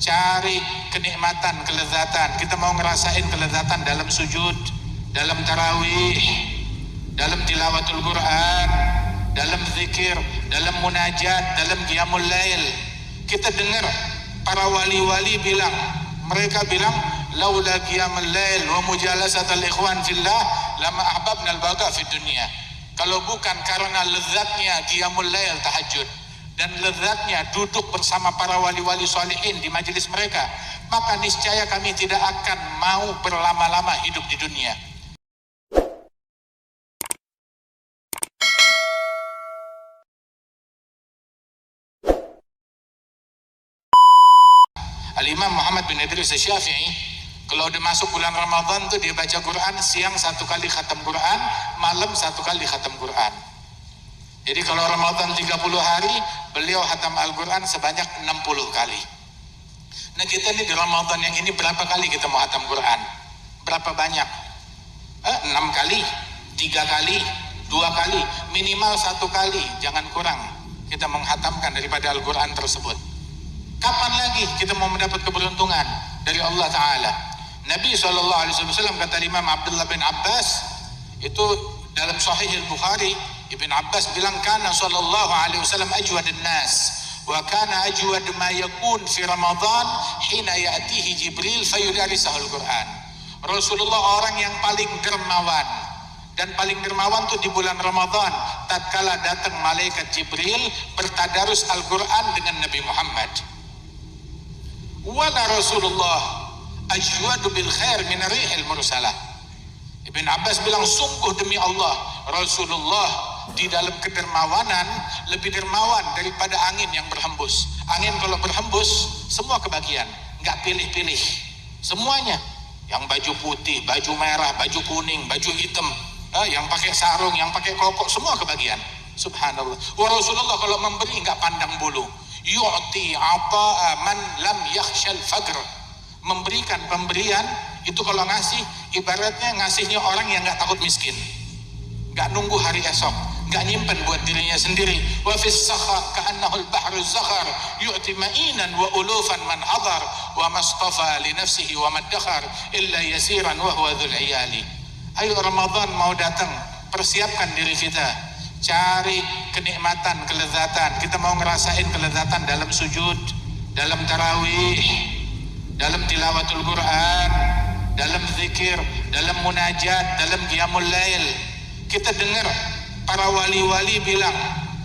cari kenikmatan, kelezatan. Kita mau ngerasain kelezatan dalam sujud, dalam tarawih, dalam tilawatul Quran, dalam zikir, dalam munajat, dalam qiyamul lail. Kita dengar para wali-wali bilang, mereka bilang, laula qiyamul lail wa mujalasatul ikhwan fillah lama ahbabna al-baqa fid dunya. Kalau bukan karena lezatnya qiyamul lail, tahajud, dan lezatnya duduk bersama para wali-wali salihin di majelis mereka, maka niscaya kami tidak akan mau berlama-lama hidup di dunia. Al-Imam Muhammad bin Idris Asy-Syafi'i, kalau udah masuk bulan Ramadan tuh dia baca Quran, siang 1 kali khatam Quran, malam 1 kali khatam Quran. Jadi kalau Ramadan 30 hari, beliau khatam Al-Quran sebanyak 60 kali. Nah kita nih di Ramadan yang ini berapa kali kita mau khatam Quran? Berapa banyak? 6 kali, 3 kali, 2 kali, minimal 1 kali, jangan kurang kita menghatamkan daripada Al-Quran tersebut. Kapan lagi kita mau mendapat keberuntungan dari Allah Ta'ala? Nabi SAW kata Imam Abdullah bin Abbas, itu dalam Sahih Al-Bukhari, Ibn Abbas bilang, kana sallallahu alaihi wasallam ajwadun nas wa kana ajwad ma yakun fi Ramadan hina ya'tihi Jibril fayudarisahul Quran. Rasulullah orang yang paling dermawan, dan paling dermawan tuh di bulan Ramadan, tatkala datang malaikat Jibril bertadarus Al-Quran dengan Nabi Muhammad. Wala Rasulullah ajwadu bil khair min rihil mursalah. Ibn Abbas bilang, sungguh demi Allah, Rasulullah di dalam kedermawanan lebih dermawan daripada angin yang berhembus. Angin kalau berhembus semua kebagian, nggak pilih-pilih, semuanya. Yang baju putih, baju merah, baju kuning, baju hitam, yang pakai sarung, yang pakai koko, semua kebagian. Subhanallah. Wa Rasulullah kalau memberi nggak pandang bulu. Yu'ti ata'a man lam yakhshal faqr. Memberikan pemberian itu kalau ngasih, ibaratnya ngasihnya orang yang nggak takut miskin, nggak nunggu hari esok, nggak nyimpen buat dirinya sendiri. Wa fis sakha ka'annahu al-bahru zakhar yu'ti ma'inan wa ulufan man hadar wa mastafa li nafsihi wa maddakhar illa yasiran wa huwa dhul iyali. Ayo Ramadan mau datang, persiapkan diri kita, cari kenikmatan, kelezatan. Kita mau ngerasain kelezatan dalam sujud, dalam tarawih, dalam tilawatul Quran, dalam zikir, dalam munajat, dalam qiyamul lail. Kita dengar para wali-wali bilang,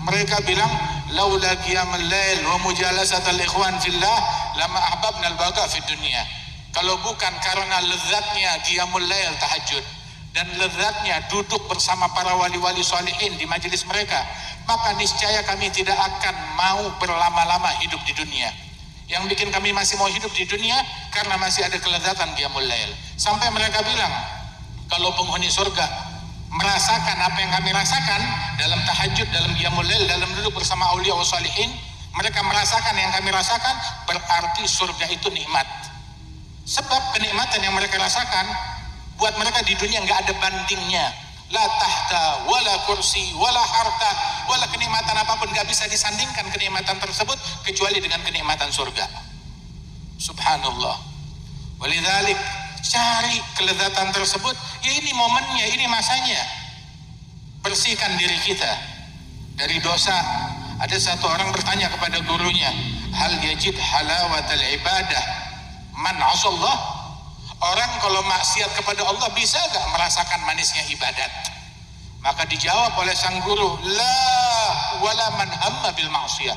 mereka bilang, laula qiyamul lail wa mujalasatul ikhwan fillah lama ahbabna al-baqa fid dunya. Kalau bukan karena lezatnya qiyamul lail, tahajud, dan lezatnya duduk bersama para wali-wali salihin di majelis mereka, maka niscaya kami tidak akan mau berlama-lama hidup di dunia. Yang bikin kami masih mau hidup di dunia karena masih ada kelezatan qiyamul lail. Sampai mereka bilang, kalau penghuni surga merasakan apa yang kami rasakan dalam tahajud, dalam qiyamul lail, dalam duduk bersama aulia wa salihin, mereka merasakan yang kami rasakan, berarti surga itu nikmat. Sebab kenikmatan yang mereka rasakan buat mereka di dunia nggak ada bandingnya. La tahta, wala kursi, wala harta, wala kenikmatan apapun nggak bisa disandingkan kenikmatan tersebut kecuali dengan kenikmatan surga. Subhanallah. Walidzalik, cari kelezatan tersebut. Ya ini momennya, ini masanya. Bersihkan diri kita dari dosa. Ada satu orang bertanya kepada gurunya, hal yajid halawatal ibadah man asallah? Orang kalau maksiat kepada Allah bisa gak merasakan manisnya ibadat? Maka dijawab oleh sang guru, la wala man hamma bil ma'siyah.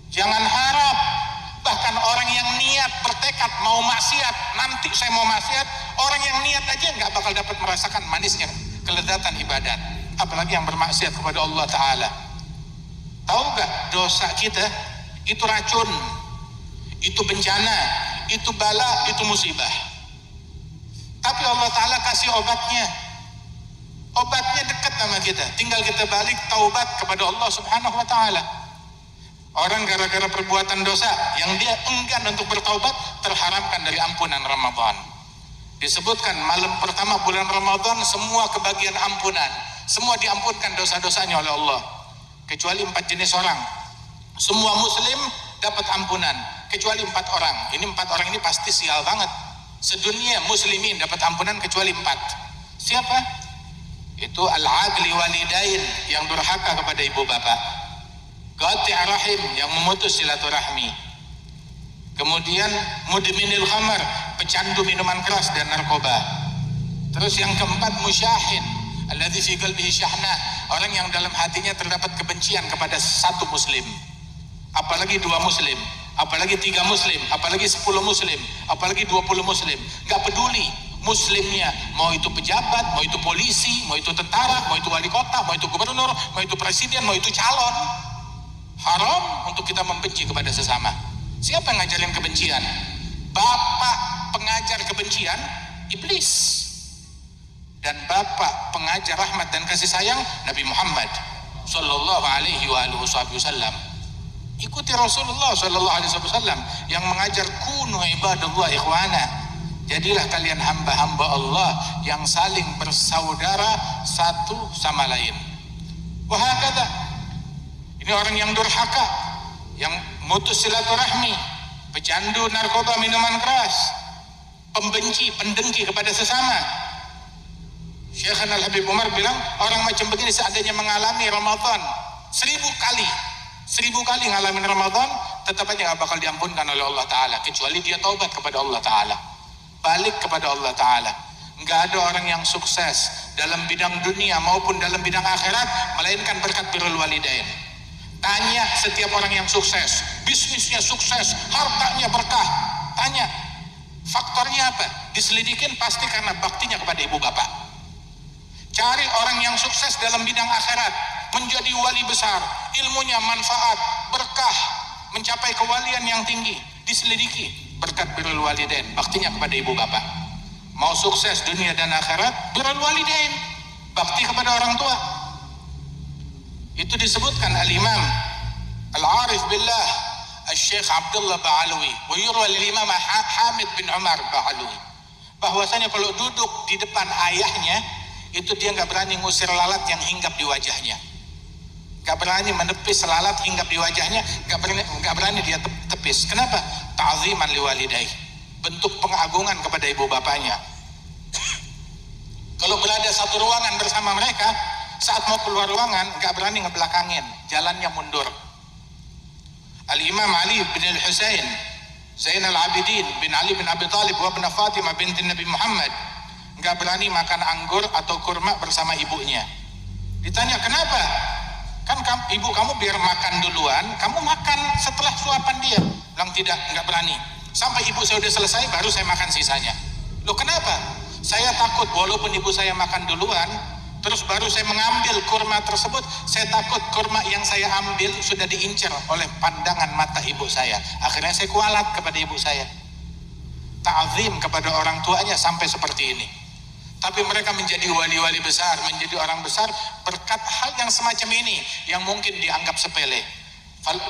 Jangan harap, bahkan orang yang niat bertekad mau maksiat, nanti saya mau maksiat, orang yang niat aja gak bakal dapat merasakan manisnya kelezatan ibadat, apalagi yang bermaksiat kepada Allah Ta'ala. Tahu gak, dosa kita itu racun, itu bencana, itu bala, itu musibah. Tapi Allah Ta'ala kasih obatnya. Obatnya dekat sama kita, tinggal kita balik taubat kepada Allah Subhanahu wa Ta'ala. Orang gara-gara perbuatan dosa yang dia enggan untuk bertaubat, terharamkan dari ampunan Ramadan. Disebutkan malam pertama bulan Ramadan semua kebagian ampunan, semua diampunkan dosa-dosanya oleh Allah, kecuali 4 jenis orang. Semua muslim dapat ampunan, kecuali 4 orang. Ini 4 orang ini pasti sial banget. Sedunia muslimin dapat ampunan kecuali 4. Siapa? Itu al-aqli walidain, yang durhaka kepada ibu bapak. Qati' rahim, yang memutus silaturahmi. Kemudian mudminil khamar, pecandu minuman keras dan narkoba. Terus yang keempat musyahin, alladzi fi qalbihi syahna, orang yang dalam hatinya terdapat kebencian kepada satu muslim. Apalagi 2 muslim, apalagi 3 muslim, apalagi 10 muslim, apalagi 20 muslim. Gak peduli muslimnya, mau itu pejabat, mau itu polisi, mau itu tentara, mau itu wali kota, mau itu gubernur, mau itu presiden, mau itu calon. Haram untuk kita membenci kepada sesama. Siapa yang ngajarin kebencian? Bapak pengajar kebencian, iblis. Dan bapak pengajar rahmat dan kasih sayang, Nabi Muhammad sallallahu alaihi wasallam. Ikuti Rasulullah sallallahu alaihi wasallam yang mengajar kunu ibadallah ikhwana. Jadilah kalian hamba-hamba Allah yang saling bersaudara satu sama lain. Wahakata. Ini orang yang durhaka, yang mutus silaturahmi, pecandu narkoba minuman keras, pembenci, pendengki kepada sesama. Syekhana Al-Habib Umar bilang, orang macam begini seandainya mengalami Ramadan 1000 kali ngalamin Ramadan, tetap aja gak bakal diampunkan oleh Allah Ta'ala, kecuali dia taubat kepada Allah Ta'ala, balik kepada Allah Ta'ala. Gak ada orang yang sukses dalam bidang dunia maupun dalam bidang akhirat melainkan berkat birrul walidain. Tanya setiap orang yang sukses, bisnisnya sukses, hartanya berkah, tanya faktornya apa? Diselidikin, pasti karena baktinya kepada ibu bapak. Cari orang yang sukses dalam bidang akhirat, menjadi wali besar, ilmunya manfaat, berkah, mencapai kewalian yang tinggi, diselidiki berkat birrul walidain, baktinya kepada ibu bapak. Mau sukses dunia dan akhirat, birrul walidain, bakti kepada orang tua. Itu disebutkan al-Imam Al-Arif Billah Al-Syekh Abdullah Ba'alawi wa yurwa al-Imam Hamid bin Umar Ba'alawi, bahwasanya kalau duduk di depan ayahnya itu dia gak berani ngusir lalat yang hinggap di wajahnya, gak berani menepis lalat hinggap di wajahnya, gak berani dia tepis. Kenapa? Ta'ziman liwalidayh, bentuk pengagungan kepada ibu bapaknya. Kalau berada satu ruangan bersama mereka, saat mau keluar ruangan gak berani ngebelakangin, jalannya mundur. Al-Imam Ali bin Al-Husain Zainal Abidin bin Ali bin Abi Talib wa bin Fatimah binti Nabi Muhammad gak berani makan anggur atau kurma bersama ibunya. Ditanya kenapa? Kan ibu kamu biar makan duluan, kamu makan setelah suapan dia. Bilang tidak, gak berani. Sampai ibu saya udah selesai baru saya makan sisanya. Loh kenapa? Saya takut walaupun ibu saya makan duluan, terus baru saya mengambil kurma tersebut, saya takut kurma yang saya ambil sudah diincar oleh pandangan mata ibu saya. Akhirnya saya kualat kepada ibu saya. Ta'zim kepada orang tuanya sampai seperti ini. Tapi mereka menjadi wali-wali besar, menjadi orang besar berkat hal yang semacam ini yang mungkin dianggap sepele.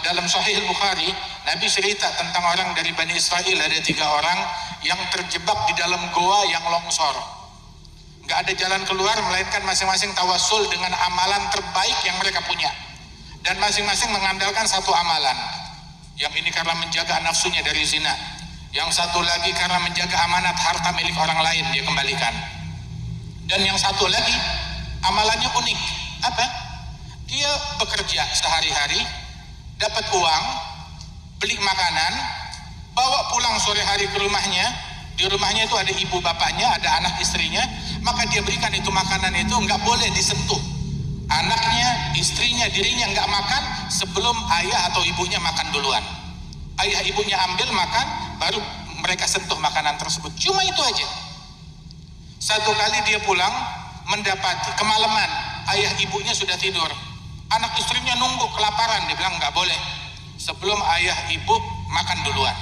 Dalam Sahih Bukhari, Nabi cerita tentang orang dari Bani Israel, ada 3 orang yang terjebak di dalam goa yang longsor. Gak ada jalan keluar melainkan masing-masing tawasul dengan amalan terbaik yang mereka punya. Dan masing-masing mengandalkan satu amalan. Yang ini karena menjaga nafsunya dari zina. Yang satu lagi karena menjaga amanat harta milik orang lain dia kembalikan. Dan yang satu lagi amalannya unik. Apa? Dia bekerja sehari-hari, dapat uang, beli makanan, bawa pulang sore hari ke rumahnya. Di rumahnya itu ada ibu bapaknya, ada anak istrinya, maka dia berikan itu makanan itu, nggak boleh disentuh. Anaknya, istrinya, dirinya nggak makan sebelum ayah atau ibunya makan duluan. Ayah ibunya ambil makan, baru mereka sentuh makanan tersebut. Cuma itu aja. Satu kali dia pulang, mendapati kemalaman, ayah ibunya sudah tidur. Anak istrinya nunggu kelaparan, dia bilang nggak boleh. Sebelum ayah ibu makan duluan.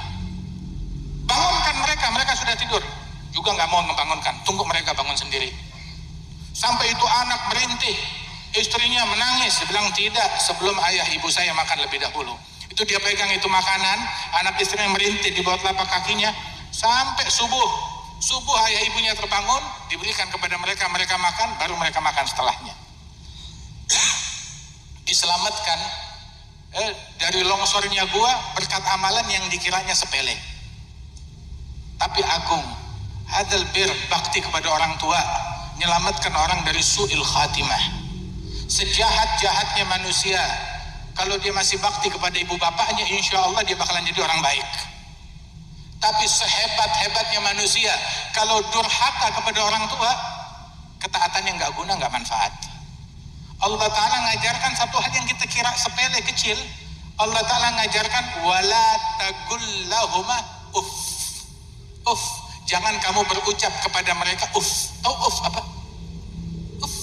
Bangunkan mereka sudah tidur. Juga nggak mau membangunkan, tunggu mereka bangun sendiri. Sampai itu anak merintih, istrinya menangis, dia bilang tidak, sebelum ayah ibu saya makan lebih dahulu. Itu dia pegang itu makanan, anak istrinya merintih di bawah telapak kakinya, sampai subuh. Subuh ayah ibunya terbangun, diberikan kepada mereka, mereka makan, baru mereka makan setelahnya. Diselamatkan Dari longsornya gua berkat amalan yang dikiranya sepele tapi agung. Hadal bir, bakti kepada orang tua, menyelamatkan orang dari su'il khatimah. Sejahat-jahatnya manusia, kalau dia masih bakti kepada ibu bapaknya, insya Allah dia bakalan jadi orang baik. Tapi sehebat-hebatnya manusia, kalau durhaka kepada orang tua, ketaatannya nggak guna, nggak manfaat. Allah Ta'ala ngajarkan satu hal yang kita kira sepele, kecil. Allah Ta'ala ngajarkan wala tagullahuma uff. Uff, jangan kamu berucap kepada mereka uff. Tahu uff apa? Uff.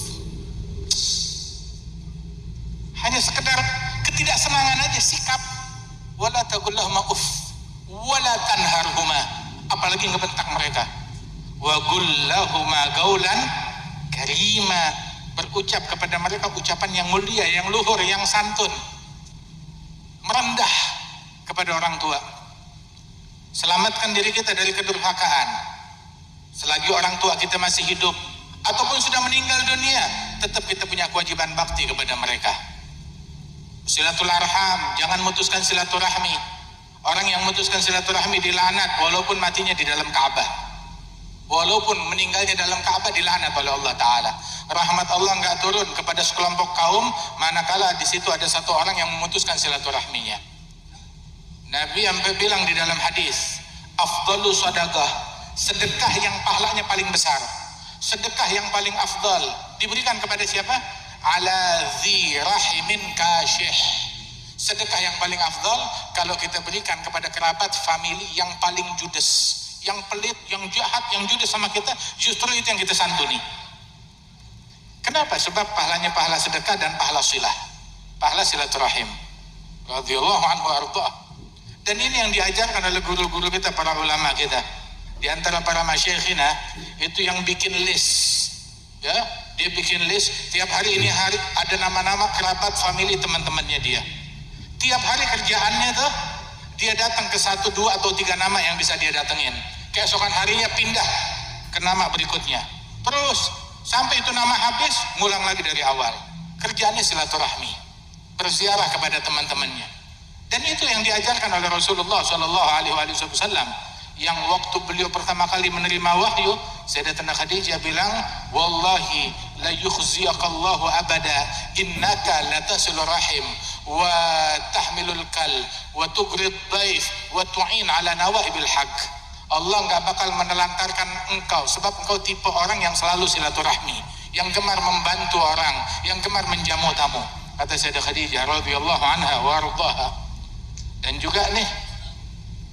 Hanya sekedar ketidaksenangan aja, sikap. Wala tagullahuma uff, wala tanharhuma, apalagi ngebentak mereka. Wa gullahuma gaulan karima, berucap kepada mereka ucapan yang mulia, yang luhur, yang santun, merendah kepada orang tua. Selamatkan diri kita dari kedurhakaan. Selagi orang tua kita masih hidup ataupun sudah meninggal dunia, tetap kita punya kewajiban bakti kepada mereka. Silaturahim, jangan mutuskan silaturahmi. Orang yang memutuskan silaturahmi dilaknat walaupun matinya di dalam Ka'bah. Walaupun meninggalnya dalam Ka'bah dilaknat oleh Allah Ta'ala. Rahmat Allah nggak turun kepada sekelompok kaum manakala di situ ada satu orang yang memutuskan silaturahminya. Nabi sampai bilang di dalam hadis, afdalu sadaqah, sedekah yang pahalanya paling besar, sedekah yang paling afdal diberikan kepada siapa? Ala dzi rahimin kasyih. Sedekah yang paling afdal kalau kita berikan kepada kerabat famili yang paling judes, yang pelit, yang jahat, yang judes sama kita, justru itu yang kita santuni. Kenapa? Sebab pahalanya pahala sedekah dan pahala silah, pahala silaturahim. Radhiyallahu anhu ardhah. Dan ini yang diajarkan oleh guru-guru kita, para ulama kita. Di antara para masyayikhina itu yang bikin list, ya, dia bikin list tiap hari, ini hari ada nama-nama kerabat famili teman-temannya dia. Tiap hari kerjaannya tuh dia datang ke 1, 2 atau 3 nama yang bisa dia datengin. Keesokan harinya pindah ke nama berikutnya. Terus sampai itu nama habis, ngulang lagi dari awal. Kerjaannya silaturahmi, berziarah kepada teman-temannya. Dan itu yang diajarkan oleh Rasulullah Shallallahu Alaihi Wasallam. Yang waktu beliau pertama kali menerima wahyu, Sayyidatina Khadijah bilang, wallahi la yukhziyakallahu abada innaka latasilur rahim wa tahmilul kal wa tugrid daif wa tu'in ala nawaibil haq. Allah nggak bakal menelantarkan engkau sebab engkau tipe orang yang selalu silaturahmi, yang gemar membantu orang, yang gemar menjamu tamu. Kata Sayyidah Khadijah radhiyallahu anha wa ardhaha. Dan juga nih,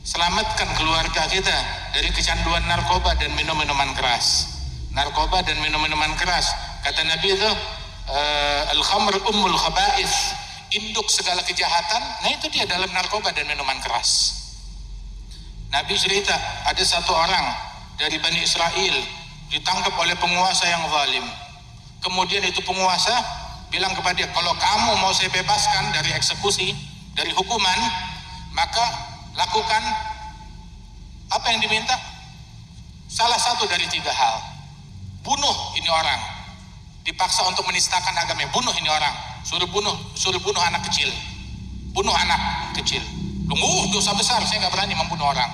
selamatkan keluarga kita dari kecanduan narkoba dan minum-minuman keras. Narkoba dan minum-minuman keras, kata Nabi itu al-khamr ummul khaba'ith, induk segala kejahatan. Nah itu dia dalam narkoba dan minuman keras. Nabi cerita ada satu orang dari Bani Israel ditangkap oleh penguasa yang zalim. Kemudian itu penguasa bilang kepada dia, kalau kamu mau saya bebaskan dari eksekusi, dari hukuman, maka lakukan apa yang diminta. Salah satu dari 3 hal. Bunuh ini orang. Dipaksa untuk menistakan agamanya. Bunuh ini orang. Suruh bunuh anak kecil. Bunuh anak kecil. Dosa besar, saya nggak berani membunuh orang.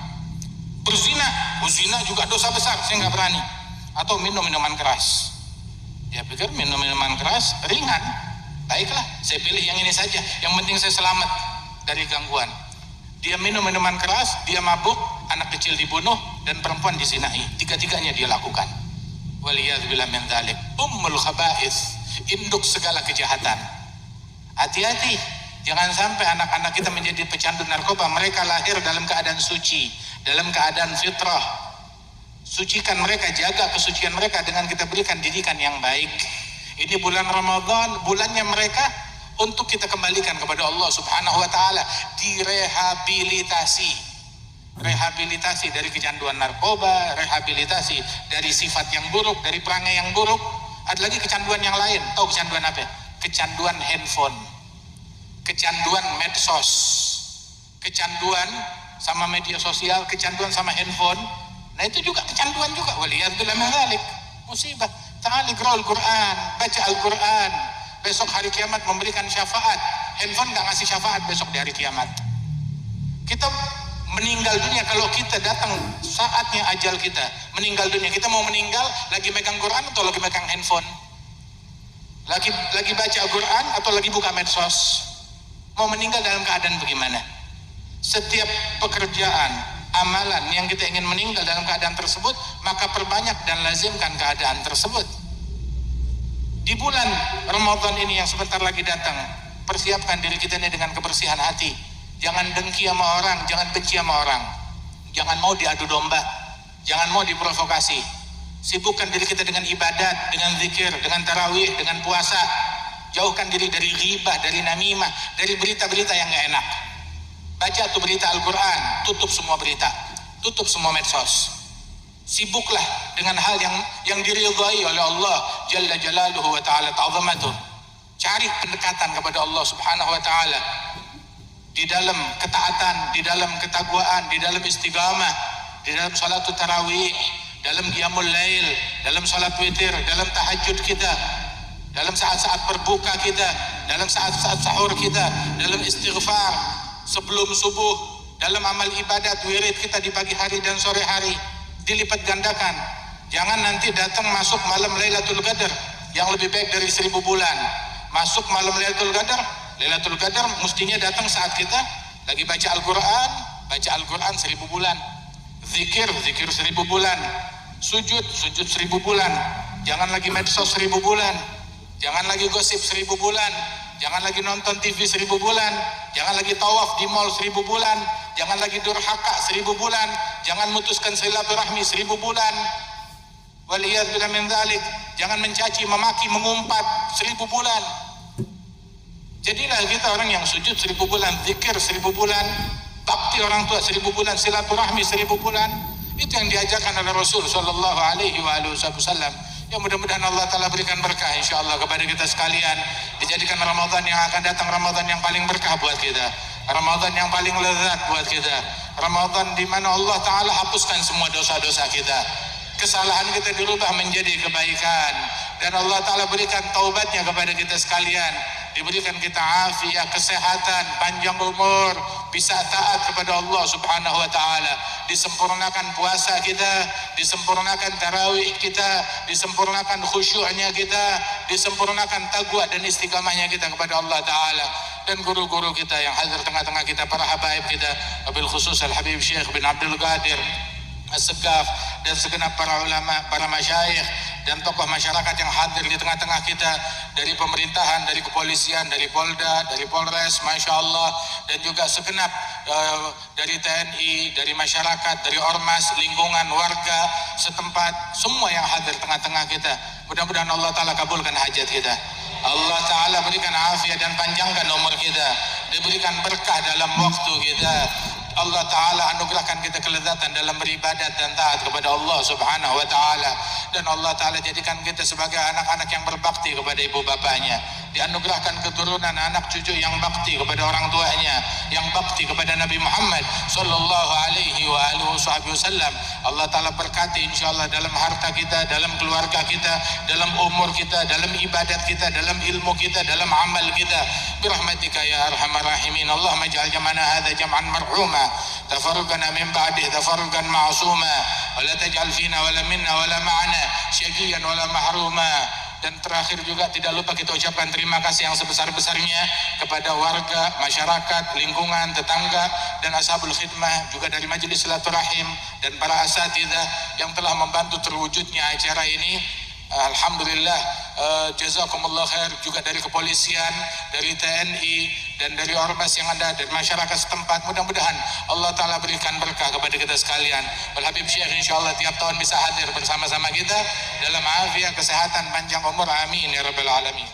Berzina, zina juga dosa besar, saya nggak berani. Atau minum minuman keras. Dia pikir minum minuman keras ringan. Baiklah, saya pilih yang ini saja. Yang penting saya selamat dari gangguan. Dia minum minuman keras, dia mabuk, anak kecil dibunuh, dan perempuan dizinai. 3-tiganya dia lakukan. Waliyadzubillah min dzalik. Ummul khaba'ith, induk segala kejahatan. Hati-hati, jangan sampai anak-anak kita menjadi pecandu narkoba. Mereka lahir dalam keadaan suci, dalam keadaan fitrah. Sucikan mereka, jaga kesucian mereka dengan kita berikan didikan yang baik. Ini bulan Ramadan, bulannya mereka untuk kita kembalikan kepada Allah Subhanahu wa Ta'ala, direhabilitasi, rehabilitasi dari kecanduan narkoba, rehabilitasi dari sifat yang buruk, dari perangai yang buruk. Ada lagi kecanduan yang lain. Tahu kecanduan apa? Kecanduan handphone, kecanduan medsos, kecanduan sama media sosial, kecanduan sama handphone. Nah itu juga kecanduan juga. Waliyadzubillah min dzalik. Musibah. Ta'al iqra'ul Quran, baca Al-Quran. Besok hari kiamat memberikan syafaat. Handphone nggak ngasih syafaat besok di hari kiamat. Kita meninggal dunia, kalau kita datang saatnya ajal kita meninggal dunia, kita mau meninggal lagi megang Quran atau lagi megang handphone? Lagi baca Al-Quran atau lagi buka medsos? Mau meninggal dalam keadaan bagaimana? Setiap pekerjaan, amalan yang kita ingin meninggal dalam keadaan tersebut, maka perbanyak dan lazimkan keadaan tersebut. Di bulan Ramadan ini yang sebentar lagi datang, persiapkan diri kita ini dengan kebersihan hati. Jangan dengki sama orang, jangan benci sama orang, jangan mau diadu domba, jangan mau diprovokasi. Sibukkan diri kita dengan ibadat, dengan zikir, dengan tarawih, dengan puasa. Jauhkan diri dari ghibah, dari namimah, dari berita-berita yang gak enak. Baca tuh berita Al-Quran, tutup semua berita, tutup semua medsos. Sibuklah dengan hal yang diridhai oleh Allah Jalla Jalaluhu wa Ta'ala ta'zamatuh. Cari pendekatan kepada Allah Subhanahu wa Ta'ala di dalam ketaatan, di dalam ketakwaan, di dalam istiqamah, di dalam salatul tarawih, dalam qiyamul lail, dalam salat witir, dalam tahajud kita, dalam saat-saat berbuka kita, dalam saat-saat sahur kita, dalam istighfar sebelum subuh, dalam amal ibadat wirid kita di pagi hari dan sore hari, dilipat gandakan. Jangan nanti datang masuk malam Lailatul Qadar yang lebih baik dari 1000 bulan. Masuk malam Lailatul Qadar mestinya datang saat kita lagi baca Al-Quran 1000 bulan, zikir 1000 bulan, sujud 1000 bulan. Jangan lagi medsos 1000 bulan, jangan lagi gosip 1000 bulan, jangan lagi nonton TV 1000 bulan, jangan lagi tawaf di mall 1000 bulan, jangan lagi durhaka 1000 bulan, jangan mutuskan silaturahmi 1000 bulan. Waliyadzubillah min dzalik, jangan mencaci, memaki, mengumpat 1000 bulan. Jadilah kita orang yang sujud 1000 bulan, zikir 1000 bulan, bakti orang tua 1000 bulan, silaturahmi 1000 bulan. Itu yang diajarkan oleh Rasul sallallahu alaihi wasallam. Ya mudah-mudahan Allah Ta'ala berikan berkah insyaallah kepada kita sekalian. Dijadikan Ramadan yang akan datang Ramadan yang paling berkah buat kita, Ramadan yang paling lezat buat kita, Ramadan di mana Allah Ta'ala hapuskan semua dosa-dosa kita, kesalahan kita dirubah menjadi kebaikan, dan Allah Ta'ala berikan taubatnya kepada kita sekalian. Diberikan kita afiat, kesehatan, panjang umur, bisa taat kepada Allah Subhanahu wa Ta'ala. Disempurnakan puasa kita, disempurnakan tarawih kita, disempurnakan khusyuknya kita, disempurnakan taqwa dan istiqamahnya kita kepada Allah Ta'ala. Dan guru-guru kita yang hadir tengah-tengah kita, para habaib kita, wabil khusus Al-Habib Syekh bin Abdul Qadir As-Segaf, dan segenap para ulama, para masyayikh dan tokoh masyarakat yang hadir di tengah-tengah kita, dari pemerintahan, dari kepolisian, dari Polda, dari Polres, Masya Allah, dan juga segenap dari TNI, dari masyarakat, dari ormas, lingkungan, warga setempat, semua yang hadir tengah-tengah kita. Mudah-mudahan Allah Ta'ala kabulkan hajat kita, Allah Ta'ala berikan afiat dan panjangkan umur kita, diberikan berkah dalam waktu kita, Allah Ta'ala anugerahkan kita kelezatan dalam beribadat dan taat kepada Allah Subhanahu wa Ta'ala, dan Allah Ta'ala jadikan kita sebagai anak-anak yang berbakti kepada ibu bapaknya, dianugerahkan keturunan anak cucu yang bakti kepada orang tuanya, yang bakti kepada Nabi Muhammad sallallahu alaihi wasallam. Allah Ta'ala berkati insyaallah dalam harta kita, dalam keluarga kita, dalam umur kita, dalam ibadat kita, dalam ilmu kita, dalam amal kita, birahmatika ya arhamar rahimin. Allahumma ij'al jam'ana hadza jam'an marhuma, tafarruqana min ba'dih tafarruqan ma'suma, wa la taj'al fina wa la minna wa la ma'ana syaqiyan wa la mahruma. Dan terakhir juga tidak lupa kita ucapkan terima kasih yang sebesar-besarnya kepada warga, masyarakat, lingkungan, tetangga, dan ashabul khidmah, juga dari majelis silaturahim dan para asatidzah yang telah membantu terwujudnya acara ini. Alhamdulillah, jazakumullah khair, juga dari kepolisian, dari TNI, dan dari ormas yang ada, dari masyarakat setempat. Mudah-mudahan Allah Ta'ala berikan berkah kepada kita sekalian. Wal Habib Syekh insyaallah tiap tahun bisa hadir bersama-sama kita dalam afiat, kesehatan, panjang umur, amin ya rabbal alamin.